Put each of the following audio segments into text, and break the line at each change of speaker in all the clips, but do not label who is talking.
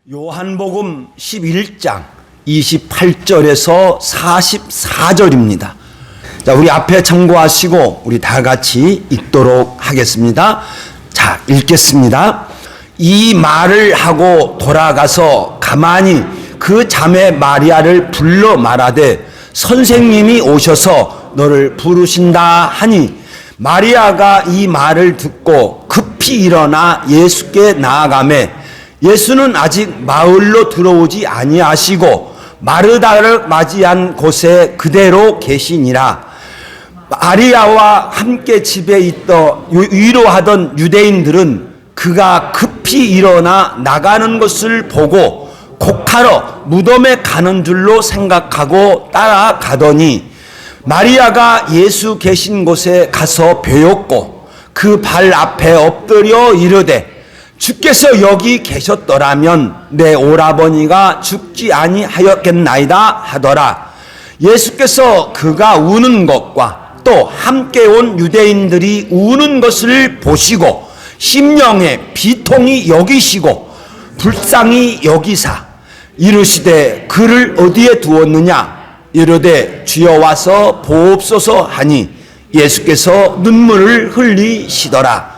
요한복음 11장 28절에서 44절입니다. 자, 우리 앞에 참고하시고 우리 다 같이 읽도록 하겠습니다. 자, 읽겠습니다. 이 말을 하고 돌아가서 가만히 그 자매 마리아를 불러 말하되 선생님이 오셔서 너를 부르신다 하니 마리아가 이 말을 듣고 급히 일어나 예수께 나아가매 예수는 아직 마을로 들어오지 아니하시고 마르다를 맞이한 곳에 그대로 계시니라. 마리아와 함께 집에 있던 위로하던 유대인들은 그가 급히 일어나 나가는 것을 보고 곡하러 무덤에 가는 줄로 생각하고 따라가더니 마리아가 예수 계신 곳에 가서 배웠고 그 발 앞에 엎드려 이르되 주께서 여기 계셨더라면 내 오라버니가 죽지 아니하였겠나이다 하더라. 예수께서 그가 우는 것과 또 함께 온 유대인들이 우는 것을 보시고 심령에 비통히 여기시고 불쌍히 여기사 이르시되 그를 어디에 두었느냐 이르되 주여 와서 보옵소서 하니 예수께서 눈물을 흘리시더라.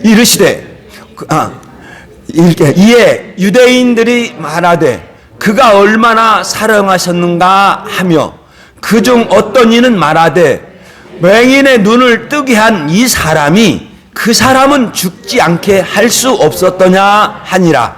이르시되 이에 유대인들이 말하되 그가 얼마나 사랑하셨는가 하며 그중 어떤 이는 말하되 맹인의 눈을 뜨게 한 이 사람이 그 사람은 죽지 않게 할 수 없었더냐 하니라.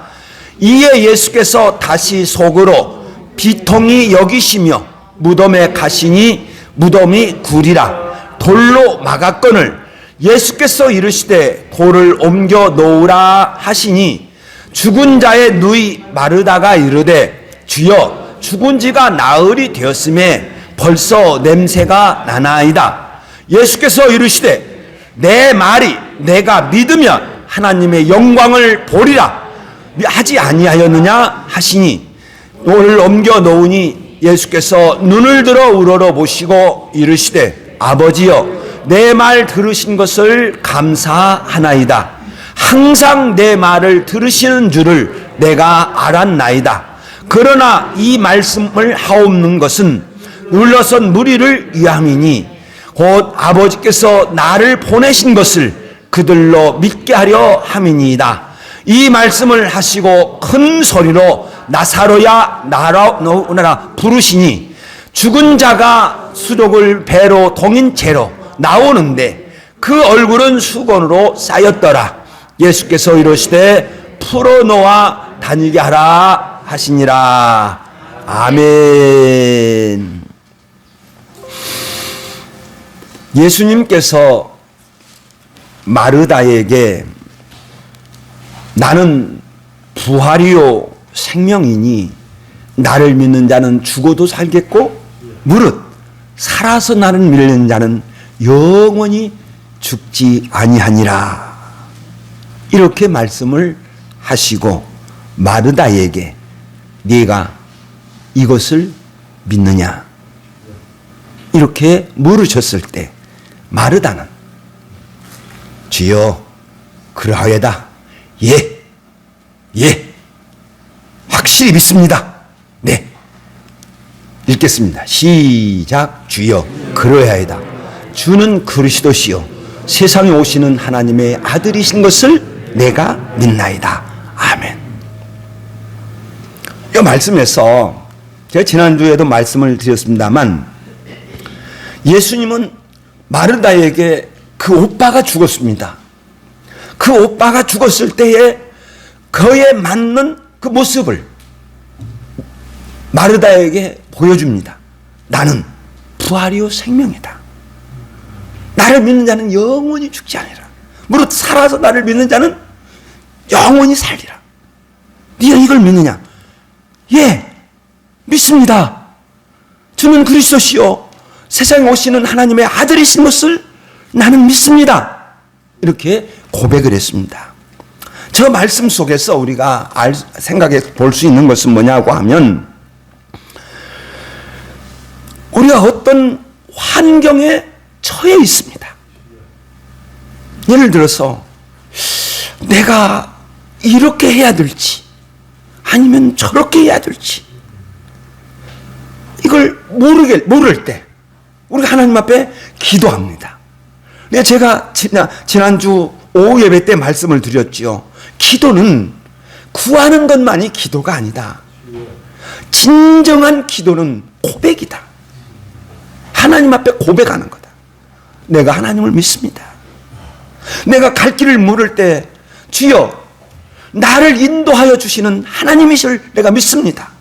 이에 예수께서 다시 속으로 비통히 여기시며 무덤에 가시니 무덤이 굴이라 돌로 막았거늘 예수께서 이르시되 돌을 옮겨 놓으라 하시니 죽은 자의 누이 마르다가 이르되 주여 죽은 지가 나흘이 되었음에 벌써 냄새가 나나이다. 예수께서 이르시되 내 말이 내가 믿으면 하나님의 영광을 보리라 하지 아니하였느냐 하시니 돌을 옮겨 놓으니 예수께서 눈을 들어 우러러 보시고 이르시되 아버지여 내 말 들으신 것을 감사하나이다. 항상 내 말을 들으시는 줄을 내가 알았나이다. 그러나 이 말씀을 하옵는 것은 눌러선 무리를 위함이니 곧 아버지께서 나를 보내신 것을 그들로 믿게 하려 함이니이다. 이 말씀을 하시고 큰 소리로 나사로야 나오너라 부르시니 죽은 자가 수족을 배로 동인 채로 나오는데 그 얼굴은 수건으로 쌓였더라. 예수께서 이르시되 풀어놓아 다니게 하라 하시니라. 아멘. 예수님께서 마르다에게 나는 부활이요 생명이니 나를 믿는 자는 죽어도 살겠고 무릇 살아서 나를 믿는 자는 영원히 죽지 아니하니라. 이렇게 말씀을 하시고 마르다에게 네가 이것을 믿느냐 이렇게 물으셨을 때 마르다는 주여 그러하여다. 예 확실히 믿습니다. 네 읽겠습니다. 시작. 주여 그러하여다. 주는 그리스도시요 세상에 오시는 하나님의 아들이신 것을 내가 믿나이다. 아멘. 이 말씀에서 제가 지난주에도 말씀을 드렸습니다만 예수님은 마르다에게 그 오빠가 죽었습니다. 그 오빠가 죽었을 때에 그에 맞는 그 모습을 마르다에게 보여줍니다. 나는 부활이요 생명이다. 나를 믿는 자는 영원히 죽지 아니라 무릇 살아서 나를 믿는 자는 영원히 살리라. 네가 이걸 믿느냐? 예 믿습니다. 주는 그리스도시요 세상에 오시는 하나님의 아들이신 것을 나는 믿습니다. 이렇게 고백을 했습니다. 저 말씀 속에서 우리가 생각해 볼 수 있는 것은 뭐냐고 하면 우리가 어떤 환경에 처해 있습니다. 예를 들어서 내가 이렇게 해야 될지 아니면 저렇게 해야 될지 이걸 모를 때 우리가 하나님 앞에 기도합니다. 제가 지난주 오후 예배 때 말씀을 드렸지요. 기도는 구하는 것만이 기도가 아니다. 진정한 기도는 고백이다. 하나님 앞에 고백하는 거다. 내가 하나님을 믿습니다. 내가 갈 길을 모를 때 주여 나를 인도하여 주시는 하나님이실 내가 믿습니다.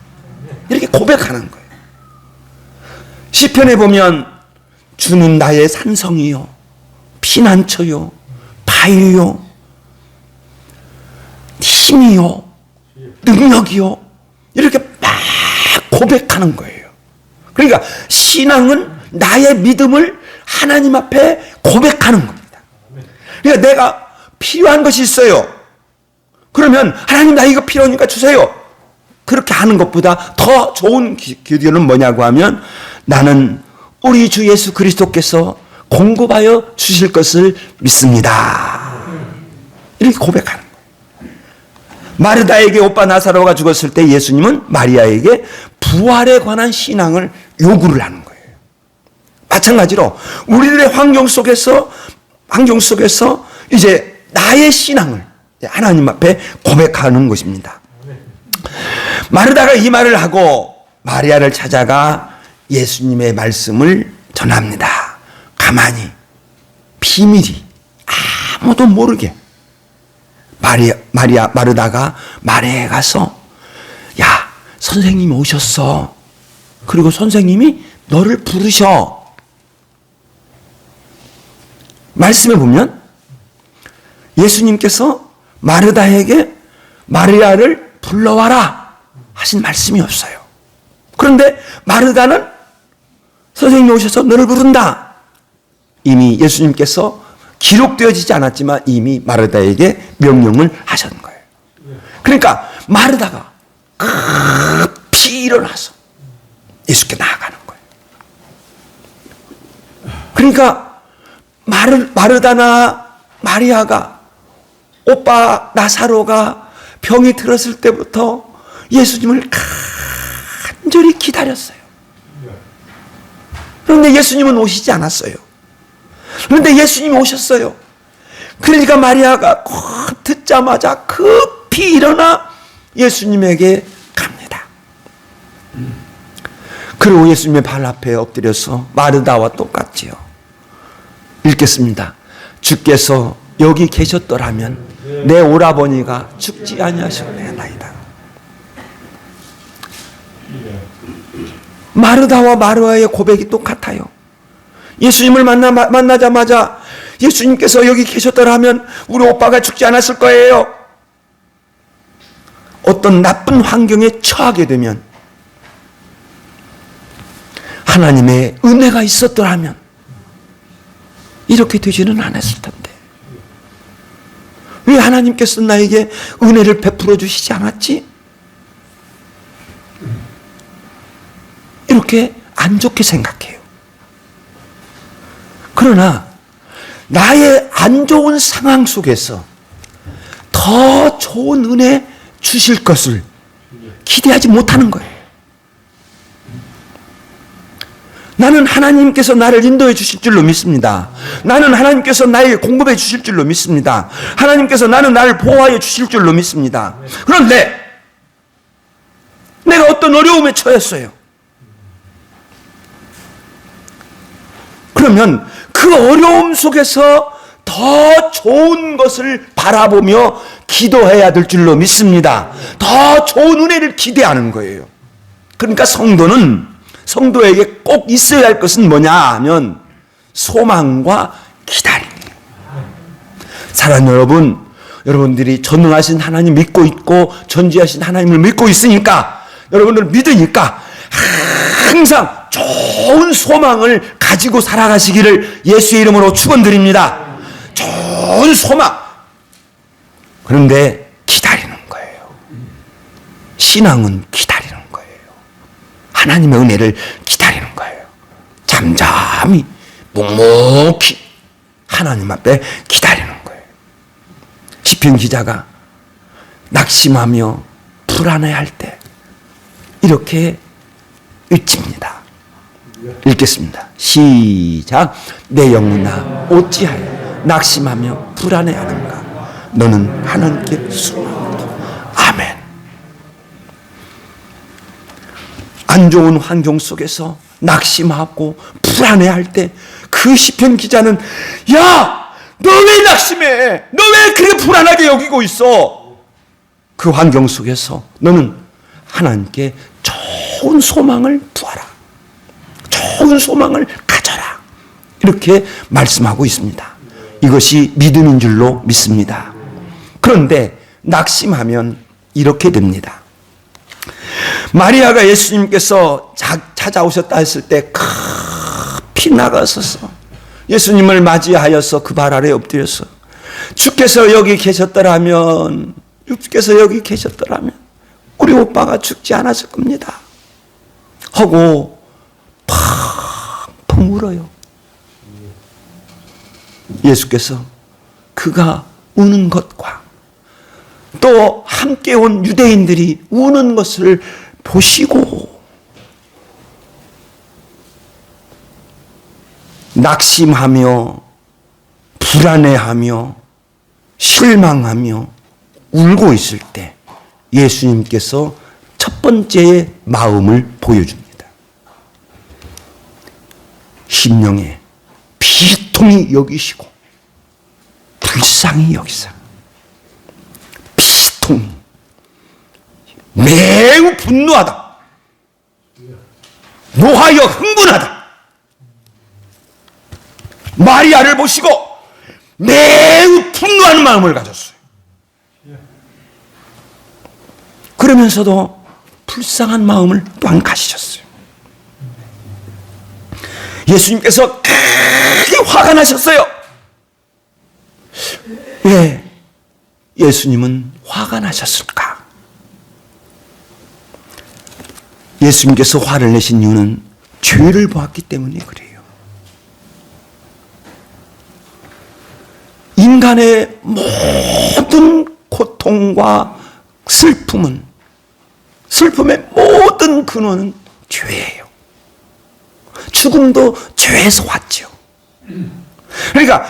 이렇게 고백하는 거예요. 시편에 보면 주는 나의 산성이요 피난처요 바위요 힘이요 능력이요 이렇게 막 고백하는 거예요. 그러니까 신앙은 나의 믿음을 하나님 앞에 고백하는 겁니다. 그러니까 내가 필요한 것이 있어요. 그러면 하나님 나 이거 필요하니까 주세요. 그렇게 하는 것보다 더 좋은 기도는 뭐냐고 하면 나는 우리 주 예수 그리스도께서 공급하여 주실 것을 믿습니다. 이렇게 고백하는 거예요. 마르다에게 오빠 나사로가 죽었을 때 예수님은 마리아에게 부활에 관한 신앙을 요구를 하는 거예요. 마찬가지로 우리들의 환경 속에서 이제 나의 신앙을 하나님 앞에 고백하는 것입니다. 마르다가 이 말을 하고 마리아를 찾아가 예수님의 말씀을 전합니다. 가만히 비밀이 아무도 모르게 마르다가 마리아에 가서 야 선생님이 오셨어. 그리고 선생님이 너를 부르셔. 말씀에 보면 예수님께서 마르다에게 마리아를 불러와라 하신 말씀이 없어요. 그런데 마르다는 선생님이 오셔서 너를 부른다. 이미 예수님께서 기록되어지지 않았지만 이미 마르다에게 명령을 하셨는 거예요. 그러니까 마르다가 급히 일어나서 예수께 나아가는 거예요. 그러니까 마르다나 마리아가 오빠 나사로가 병이 들었을 때부터 예수님을 간절히 기다렸어요. 그런데 예수님은 오시지 않았어요. 그런데 예수님이 오셨어요. 그러니까 마리아가 듣자마자 급히 일어나 예수님에게 갑니다. 그리고 예수님의 발 앞에 엎드려서 마르다와 똑같지요. 읽겠습니다. 주께서 여기 계셨더라면 내 오라버니가 죽지 아니하셨나이다. 마르다와 마리아의 고백이 똑같아요. 예수님을 만나자마자 예수님께서 여기 계셨더라면 우리 오빠가 죽지 않았을 거예요. 어떤 나쁜 환경에 처하게 되면 하나님의 은혜가 있었더라면 이렇게 되지는 않았을 텐데 왜 하나님께서 나에게 은혜를 베풀어 주시지 않았지? 이렇게 안 좋게 생각해요. 그러나 나의 안 좋은 상황 속에서 더 좋은 은혜 주실 것을 기대하지 못하는 거예요. 나는 하나님께서 나를 인도해 주실 줄로 믿습니다. 나는 하나님께서 나에게 공급해 주실 줄로 믿습니다. 하나님께서 나를 보호하여 주실 줄로 믿습니다. 그런데 내가 어떤 어려움에 처했어요. 그러면 그 어려움 속에서 더 좋은 것을 바라보며 기도해야 될 줄로 믿습니다. 더 좋은 은혜를 기대하는 거예요. 그러니까 성도에게 꼭 있어야 할 것은 뭐냐 하면 소망과 기다림이에요. 사랑하는 여러분들이 전능하신 하나님 믿고 있고 전지하신 하나님을 믿고 있으니까 여러분들 믿으니까 항상 좋은 소망을 가지고 살아가시기를 예수의 이름으로 축원드립니다. 좋은 소망. 그런데 기다리는 거예요. 신앙은 기다리는 거예요. 하나님의 은혜를 기다리는 거예요. 잠잠히 묵묵히 하나님 앞에 기다리는 거예요. 시편 기자가 낙심하며 불안해할 때 이렇게 외칩니다. 읽겠습니다. 시작. 내 영혼아 어찌하여 낙심하며 불안해하는가? 너는 하나님께 소망을 둬. 아멘. 안 좋은 환경 속에서 낙심하고 불안해할 때 그 시편 기자는 야, 너 왜 낙심해? 너 왜 그렇게 불안하게 여기고 있어? 그 환경 속에서 너는 하나님께 좋은 소망을 두어라. 좋은 소망을 가져라. 이렇게 말씀하고 있습니다. 이것이 믿음인 줄로 믿습니다. 그런데 낙심하면 이렇게 됩니다. 마리아가 예수님께서 찾아오셨다 했을 때 급히 나가서서 예수님을 맞이하여서 그 발 아래 엎드려서 주께서 여기 계셨더라면 우리 오빠가 죽지 않았을 겁니다 하고 펑펑 울어요. 예수께서 그가 우는 것과 또 함께 온 유대인들이 우는 것을 보시고 낙심하며 불안해하며 실망하며 울고 있을 때 예수님께서 첫 번째의 마음을 보여줍니다. 심령에 비통히 여기시고 불쌍히 여기사 비통히 매우 분노하다, 노하여 흥분하다. 마리아를 보시고 매우 분노하는 마음을 가졌어요. 그러면서도 불쌍한 마음을 또한 가지셨어요. 예수님께서 크게 화가 나셨어요. 왜 예수님은 화가 나셨을까? 예수님께서 화를 내신 이유는 죄를 보았기 때문에 그래요. 인간의 모든 고통과 슬픔의 모든 근원은 죄예요. 죽음도 죄에서 왔죠. 그러니까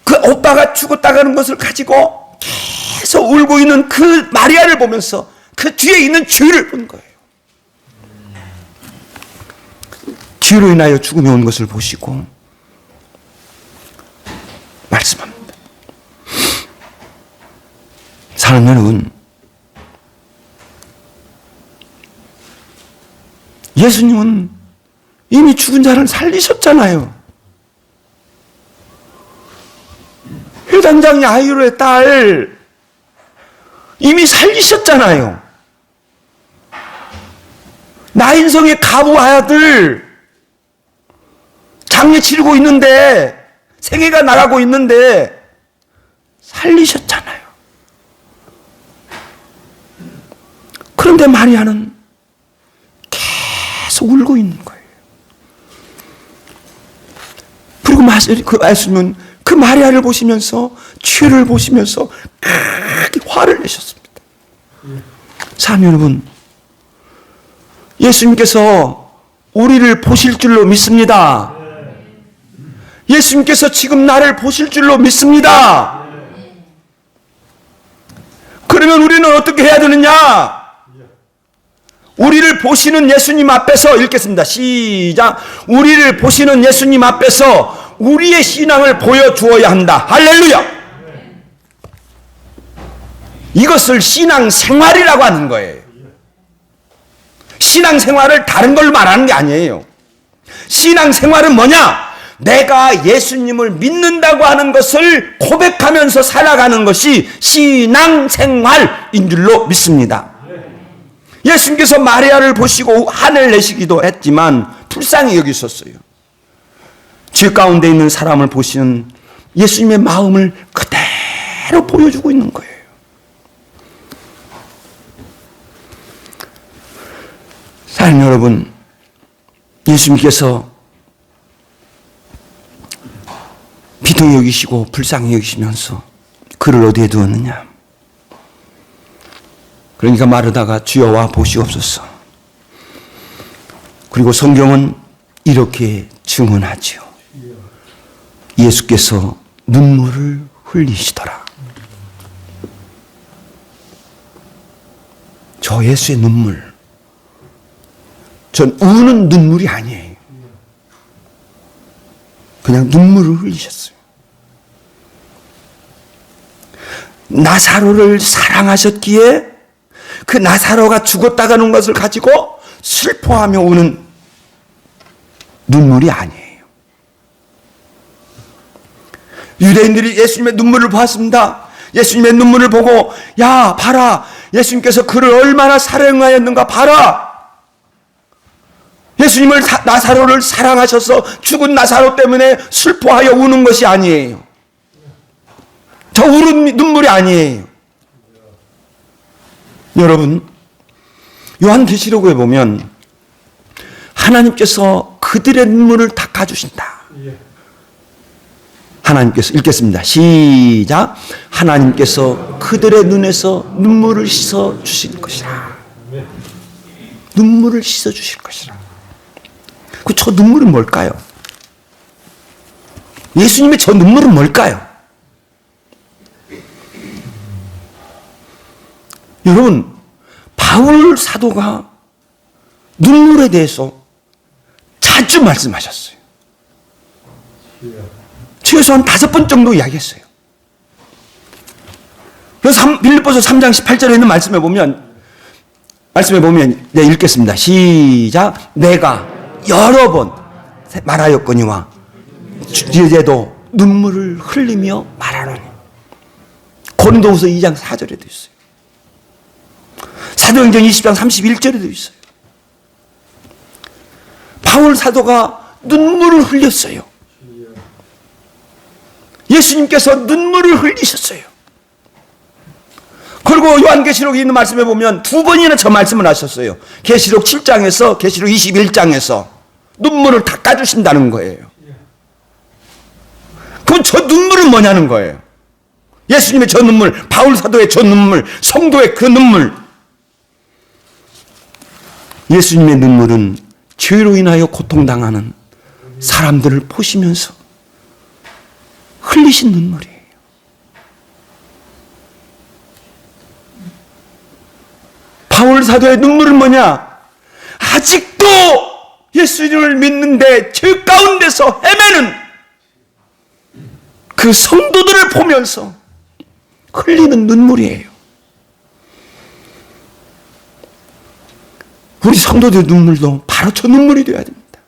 그 오빠가 죽었다가는 것을 가지고 계속 울고 있는 그 마리아를 보면서 그 뒤에 있는 죄를 본 거예요. 죄로 인하여 죽음이 온 것을 보시고 말씀합니다. 사랑하는 여러분, 예수님은 이미 죽은 자를 살리셨잖아요. 회당장 야이로의 딸 이미 살리셨잖아요. 나인성의 가부 아들 장례 치르고 있는데, 생애가 나가고 있는데 살리셨잖아요. 그런데 마리아는 계속 울고 있는 거예요. 그리고 그 말씀은 그 마리아를 보시면서, 죄를 보시면서 크게 화를 내셨습니다. 사랑하는 여러분, 예수님께서 우리를 보실 줄로 믿습니다. 예수님께서 지금 나를 보실 줄로 믿습니다. 그러면 우리는 어떻게 해야 되느냐? 우리를 보시는 예수님 앞에서 읽겠습니다. 시작. 우리를 보시는 예수님 앞에서 우리의 신앙을 보여주어야 한다. 할렐루야. 이것을 신앙생활이라고 하는 거예요. 신앙생활을 다른 걸로 말하는 게 아니에요. 신앙생활은 뭐냐? 내가 예수님을 믿는다고 하는 것을 고백하면서 살아가는 것이 신앙생활인 줄로 믿습니다. 예수님께서 마리아를 보시고 화를 내시기도 했지만 불쌍히 여기셨어요. 죄 가운데 있는 사람을 보시는 예수님의 마음을 그대로 보여주고 있는 거예요. 사랑하는 여러분, 예수님께서 비통히 여기시고 불쌍히 여기시면서 그를 어디에 두었느냐? 그러니까 마르다가 주여와 보시옵소서. 그리고 성경은 이렇게 증언하지요. 예수께서 눈물을 흘리시더라. 저 예수의 눈물, 전 우는 눈물이 아니에요. 그냥 눈물을 흘리셨어요. 나사로를 사랑하셨기에 그 나사로가 죽었다가는 것을 가지고 슬퍼하며 우는 눈물이 아니에요. 유대인들이 예수님의 눈물을 보았습니다. 예수님의 눈물을 보고 야 봐라, 예수님께서 그를 얼마나 사랑하였는가 봐라. 예수님을 나사로를 사랑하셔서 죽은 나사로 때문에 슬퍼하여 우는 것이 아니에요. 저 우는 눈물이 아니에요. 여러분, 요한계시록에 보면 하나님께서 그들의 눈물을 닦아주신다. 하나님께서, 읽겠습니다. 시작. 하나님께서 그들의 눈에서 눈물을 씻어 주실 것이라. 눈물을 씻어 주실 것이라. 저 눈물은 뭘까요? 예수님의 저 눈물은 뭘까요? 여러분, 바울 사도가 눈물에 대해서 자주 말씀하셨어요. 최소한 5번 정도 이야기했어요. 그래서 빌립보서 3장 18절에 있는 말씀에 보면 네, 읽겠습니다. 시작. 내가 여러 번 말하였거니와 이제도 눈물을 흘리며 말하노니. 고린도후서 2장 4절에도 있어요. 사도행전 20장 31절에도 있어요. 바울 사도가 눈물을 흘렸어요. 예수님께서 눈물을 흘리셨어요. 그리고 요한계시록에 있는 말씀에 보면 2번이나 저 말씀을 하셨어요. 계시록 7장에서 계시록 21장에서 눈물을 닦아주신다는 거예요. 그럼 저 눈물은 뭐냐는 거예요. 예수님의 저 눈물, 바울 사도의 저 눈물, 성도의 그 눈물. 예수님의 눈물은 죄로 인하여 고통당하는 사람들을 보시면서 흘리신 눈물이에요. 바울 사도의 눈물은 뭐냐? 아직도 예수님을 믿는데 죄 가운데서 헤매는 그 성도들을 보면서 흘리는 눈물이에요. 우리 성도들의 눈물도 바로 저 눈물이 되어야 됩니다.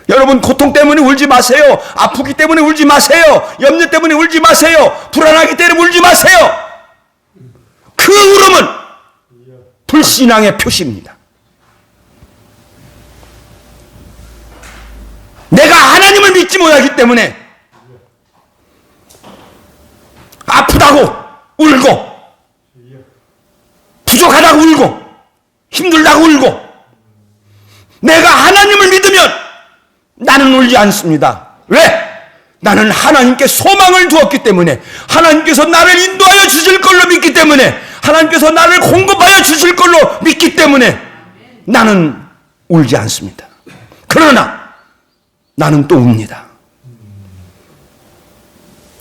여러분, 고통 때문에 울지 마세요. 아프기 때문에 울지 마세요. 염려 때문에 울지 마세요. 불안하기 때문에 울지 마세요. 그 울음은 불신앙의 표시입니다. 내가 하나님을 믿지 못하기 때문에 아프다고 울고 부족하다고 울고 힘들다고 울고, 내가 하나님을 믿으면 나는 울지 않습니다. 왜? 나는 하나님께 소망을 두었기 때문에, 하나님께서 나를 인도하여 주실 걸로 믿기 때문에, 하나님께서 나를 공급하여 주실 걸로 믿기 때문에 나는 울지 않습니다. 그러나 나는 또 웁니다.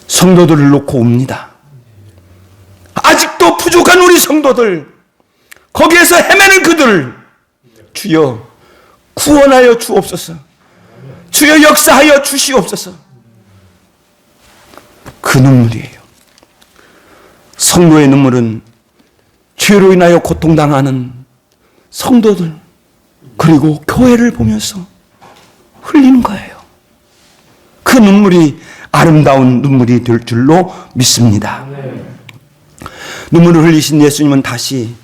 성도들을 놓고 웁니다. 아직도 부족한 우리 성도들, 거기에서 헤매는 그들을 주여 구원하여 주옵소서. 주여 역사하여 주시옵소서. 그 눈물이에요. 성도의 눈물은 죄로 인하여 고통당하는 성도들, 그리고 교회를 보면서 흘리는 거예요. 그 눈물이 아름다운 눈물이 될 줄로 믿습니다. 눈물을 흘리신 예수님은 다시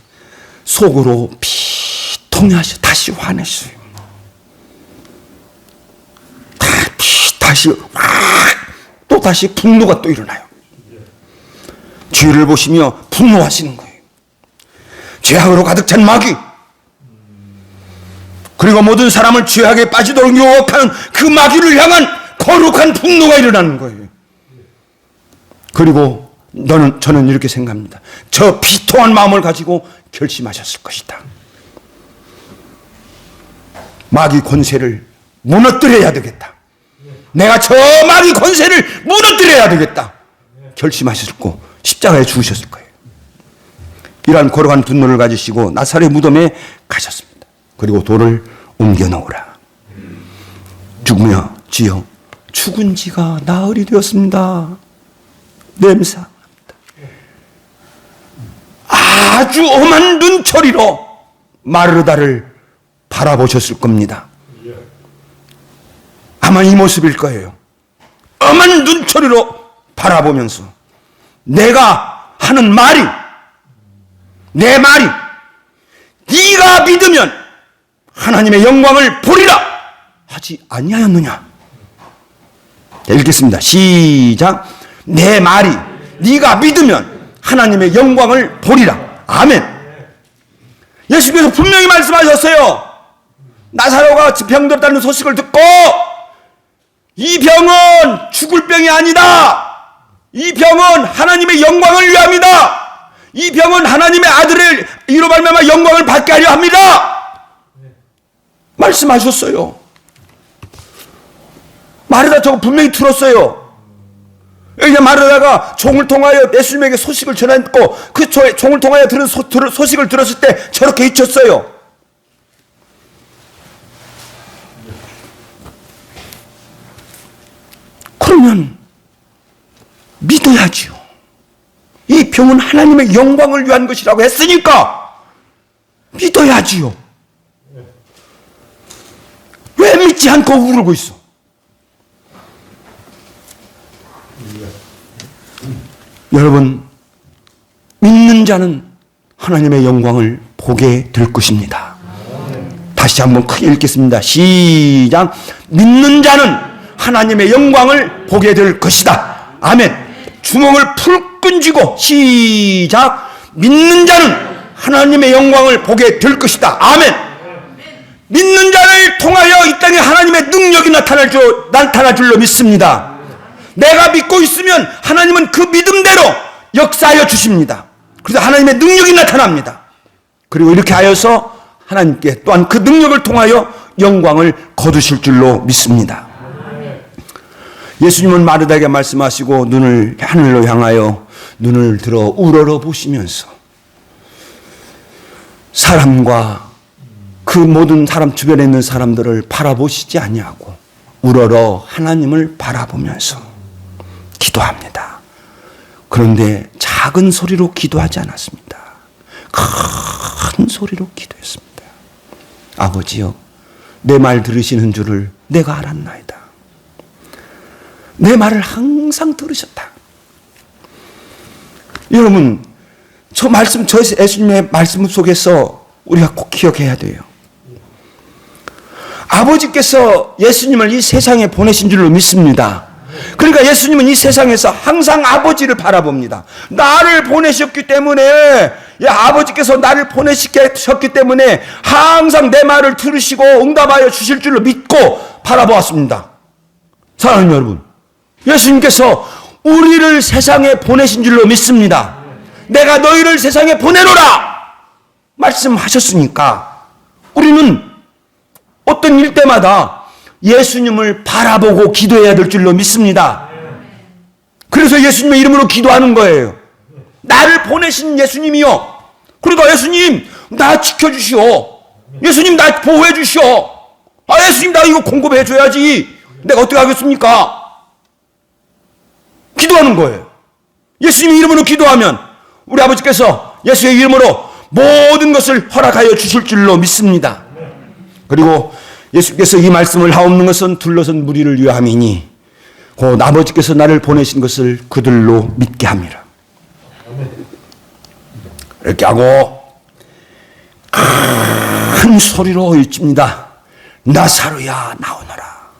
속으로 비통해하셔. 다시 화내셔요. 다시 또 다시 분노가 또 일어나요. 죄를 보시며 분노하시는 거예요. 죄악으로 가득 찬 마귀, 그리고 모든 사람을 죄악에 빠지도록 유혹하는 그 마귀를 향한 거룩한 분노가 일어나는 거예요. 그리고 저는 이렇게 생각합니다. 저 비통한 마음을 가지고 결심하셨을 것이다. 마귀 권세를 무너뜨려야 되겠다. 내가 저 마귀 권세를 무너뜨려야 되겠다. 결심하셨고 십자가에 죽으셨을 거예요. 이러한 걸어간 분노를 가지시고 나사렛 무덤에 가셨습니다. 그리고 돌을 옮겨 놓으라. 죽으며 주여 죽은 지가 나흘이 되었습니다. 냄새합니다. 아주 엄한 눈초리로 마르다를 바라보셨을 겁니다. 아마 이 모습일 거예요. 엄한 눈초리로 바라보면서 내가 하는 말이, 내 말이 네가 믿으면 하나님의 영광을 보리라 하지 아니하였느냐. 읽겠습니다. 시작. 내 말이 네가 믿으면 하나님의 영광을 보리라. 아멘. 예수님께서 분명히 말씀하셨어요. 나사로가 병들었다는 소식을 듣고 이 병은 죽을 병이 아니다. 이 병은 하나님의 영광을 위함이다. 이 병은 하나님의 아들을 이로 말미암아 영광을 받게 하려 합니다. 말씀하셨어요. 마르다 저거 분명히 들었어요. 이제 마르다가 종을 통하여 예수님에게 소식을 전했고 그 종을 통하여 들은 소식을 들었을 때 저렇게 잊혔어요. 그러면 믿어야지요. 이 병은 하나님의 영광을 위한 것이라고 했으니까 믿어야지요. 왜 믿지 않고 울고 있어? 여러분, 믿는 자는 하나님의 영광을 보게 될 것입니다. 다시 한번 크게 읽겠습니다. 시작. 믿는 자는 하나님의 영광을 보게 될 것이다. 아멘. 주먹을 풀끈 쥐고 시작. 믿는 자는 하나님의 영광을 보게 될 것이다. 아멘. 믿는 자를 통하여 이 땅에 하나님의 능력이 나타날 줄로 믿습니다. 내가 믿고 있으면 하나님은 그 믿음대로 역사하여 주십니다. 그래서 하나님의 능력이 나타납니다. 그리고 이렇게 하여서 하나님께 또한 그 능력을 통하여 영광을 거두실 줄로 믿습니다. 예수님은 마르다에게 말씀하시고 눈을 하늘로 향하여 눈을 들어 우러러 보시면서 사람과 그 모든 사람 주변에 있는 사람들을 바라보시지 아니하고 우러러 하나님을 바라보면서 기도합니다. 그런데 작은 소리로 기도하지 않았습니다. 큰 소리로 기도했습니다. 아버지여, 내 말 들으시는 줄을 내가 알았나이다. 내 말을 항상 들으셨다. 여러분, 저 예수님의 말씀 속에서 우리가 꼭 기억해야 돼요. 아버지께서 예수님을 이 세상에 보내신 줄로 믿습니다. 그러니까 예수님은 이 세상에서 항상 아버지를 바라봅니다. 나를 보내셨기 때문에, 아버지께서 나를 보내셨기 때문에 항상 내 말을 들으시고 응답하여 주실 줄로 믿고 바라보았습니다. 사랑하는 여러분, 예수님께서 우리를 세상에 보내신 줄로 믿습니다. 내가 너희를 세상에 보내노라 말씀하셨으니까 우리는 어떤 일 때마다 예수님을 바라보고 기도해야 될 줄로 믿습니다. 그래서 예수님의 이름으로 기도하는 거예요. 나를 보내신 예수님이요. 그러니까 예수님, 나 지켜주시오. 예수님, 나 보호해 주시오. 예수님, 나 이거 공급해 줘야지. 내가 어떻게 하겠습니까? 기도하는 거예요. 예수님의 이름으로 기도하면 우리 아버지께서 예수의 이름으로 모든 것을 허락하여 주실 줄로 믿습니다. 그리고 예수께서 이 말씀을 하옵는 것은 둘러선 무리를 위함이니 곧 아버지께서 나를 보내신 것을 그들로 믿게 함이라. 이렇게 하고 큰 소리로 외칩니다. 나사로야, 나오너라.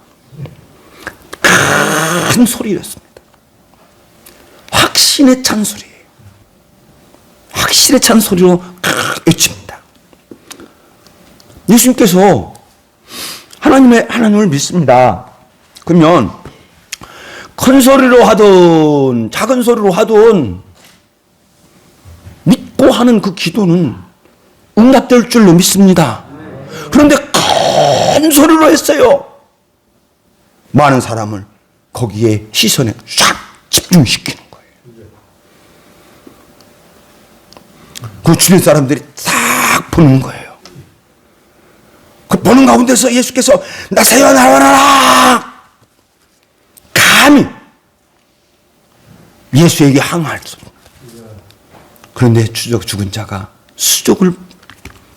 큰 소리였습니다. 확신에 찬 소리예요. 확신에 찬 소리로 외칩니다. 예수님께서 하나님을 믿습니다. 그러면 큰 소리로 하든 작은 소리로 하든 기도하는 그 기도는 응답될 줄로 믿습니다. 그런데 큰 소리로 했어요. 많은 사람을 거기에 시선에 쫙 집중시키는 거예요. 그 주변 사람들이 딱 보는 거예요. 그 보는 가운데서 예수께서 나사로야 나와라! 감히 예수에게 항할 수 없다. 그런데 죽은 자가 수족을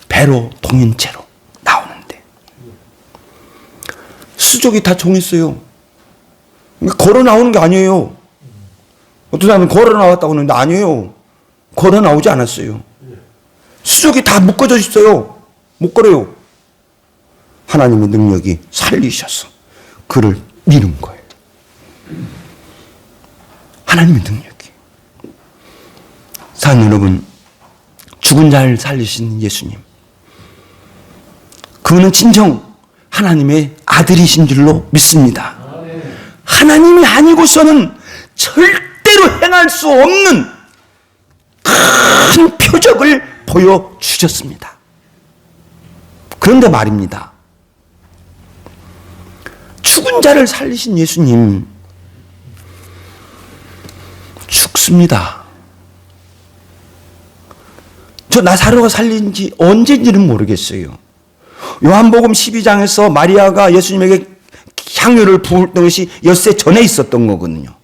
배로 동인 채로 나오는데 수족이 다 종했어요. 걸어 나오는 게 아니에요. 어떤 사람은 걸어 나왔다고 하는데 아니에요. 걸어 나오지 않았어요. 수족이 다 묶어져 있어요. 못 걸어요. 하나님의 능력이 살리셔서 그를 미는 거예요. 하나님의 능력이. 사랑하는 여러분, 죽은 자를 살리신 예수님, 그분은 진정 하나님의 아들이신 줄로 믿습니다. 하나님이 아니고서는 절대로 행할 수 없는 큰 표적을 보여주셨습니다. 그런데 말입니다. 죽은 자를 살리신 예수님, 죽습니다. 저 나사로가 살린 지 언제인지는 모르겠어요. 요한복음 12장에서 마리아가 예수님에게 향유를 부었던 것이 엿새 전에 있었던 거거든요.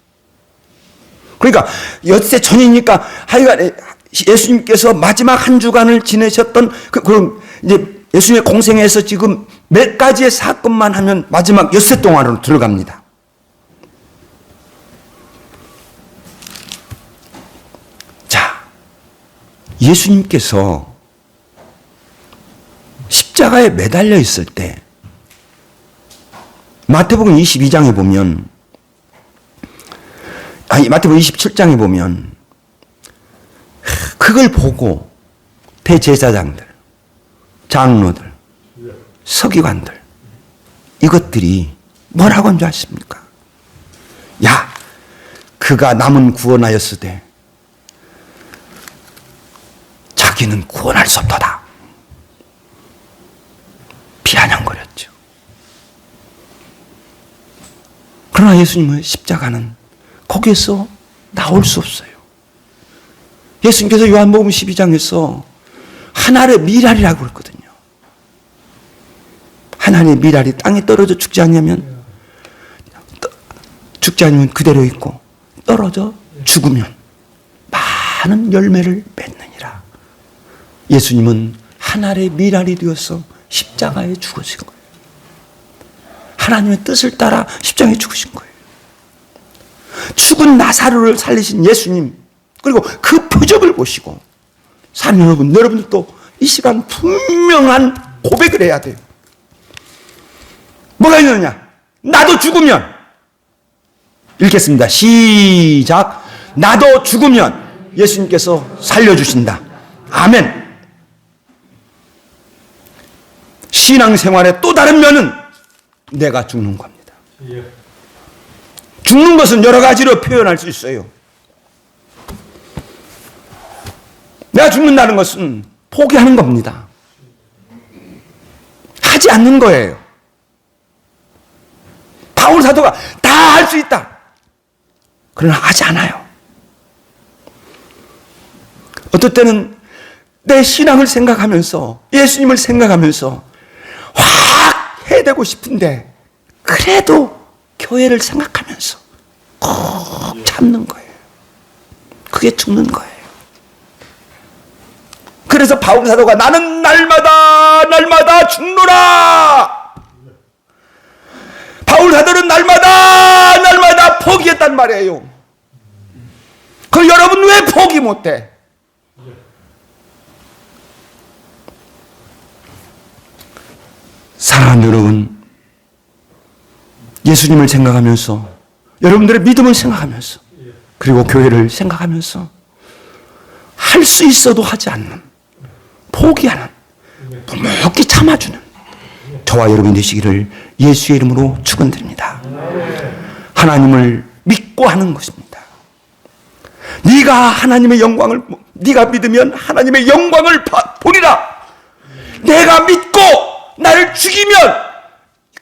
그러니까 엿새 전이니까 하여간 예수님께서 마지막 한 주간을 지내셨던 그럼 이제 예수님의 공생에서 지금 몇 가지의 사건만 하면 마지막 엿새 동안으로 들어갑니다. 자, 예수님께서 십자가에 매달려 있을 때 마태복음 22장에 보면, 마태복음 27장에 보면 그걸 보고 대제사장들, 장로들, 서기관들 이것들이 뭐라고 한 줄 아십니까? 야, 그가 남은 구원하였으되 자기는 구원할 수 없도다. 비아냥거렸죠. 그러나 예수님의 십자가는 거기에서 나올 수 없어요. 예수님께서 요한복음 12장에서 하늘의 미랄이라고 그랬거든요. 하늘의 미랄이 땅에 떨어져 죽지 않냐면, 죽지 않으면 그대로 있고 떨어져 죽으면 많은 열매를 맺느니라. 예수님은 하늘의 미랄이 되어서 십자가에 죽으신 거예요. 하나님의 뜻을 따라 십자가에 죽으신 거예요. 죽은 나사로를 살리신 예수님, 그리고 그 표적을 보시고 사는 여러분들도 이 시간 분명한 고백을 해야 돼요. 뭐가 있느냐? 나도 죽으면, 읽겠습니다. 시작. 나도 죽으면 예수님께서 살려주신다. 아멘. 신앙생활의 또 다른 면은 내가 죽는 겁니다. 죽는 것은 여러 가지로 표현할 수 있어요. 내가 죽는다는 것은 포기하는 겁니다. 하지 않는 거예요. 바울 사도가 다 할 수 있다. 그러나 하지 않아요. 어떨 때는 내 신앙을 생각하면서, 예수님을 생각하면서 확 해대고 싶은데 그래도 교회를 생각하면서 꼭 참는 거예요. 그게 죽는 거예요. 그래서 바울 사도가 나는 날마다 죽노라. 바울 사도는 날마다 포기했단 말이에요. 그럼 여러분 왜 포기 못해? 사랑하는 여러분, 예수님을 생각하면서, 여러분들의 믿음을 생각하면서, 그리고 교회를 생각하면서 할 수 있어도 하지 않는, 포기하는, 묵묵히 참아주는 저와 여러분 되시기를 예수의 이름으로 축원드립니다. 하나님을 믿고 하는 것입니다. 네가 하나님의 영광을, 네가 믿으면 하나님의 영광을 보리라. 내가 믿고 나를 죽이면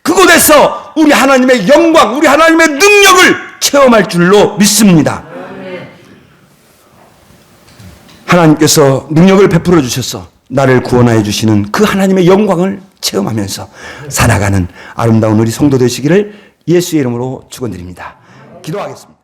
그곳에서 우리 하나님의 영광, 우리 하나님의 능력을 체험할 줄로 믿습니다. 하나님께서 능력을 베풀어 주셔서 나를 구원하여 주시는 그 하나님의 영광을 체험하면서 살아가는 아름다운 우리 성도 되시기를 예수의 이름으로 축원드립니다. 기도하겠습니다.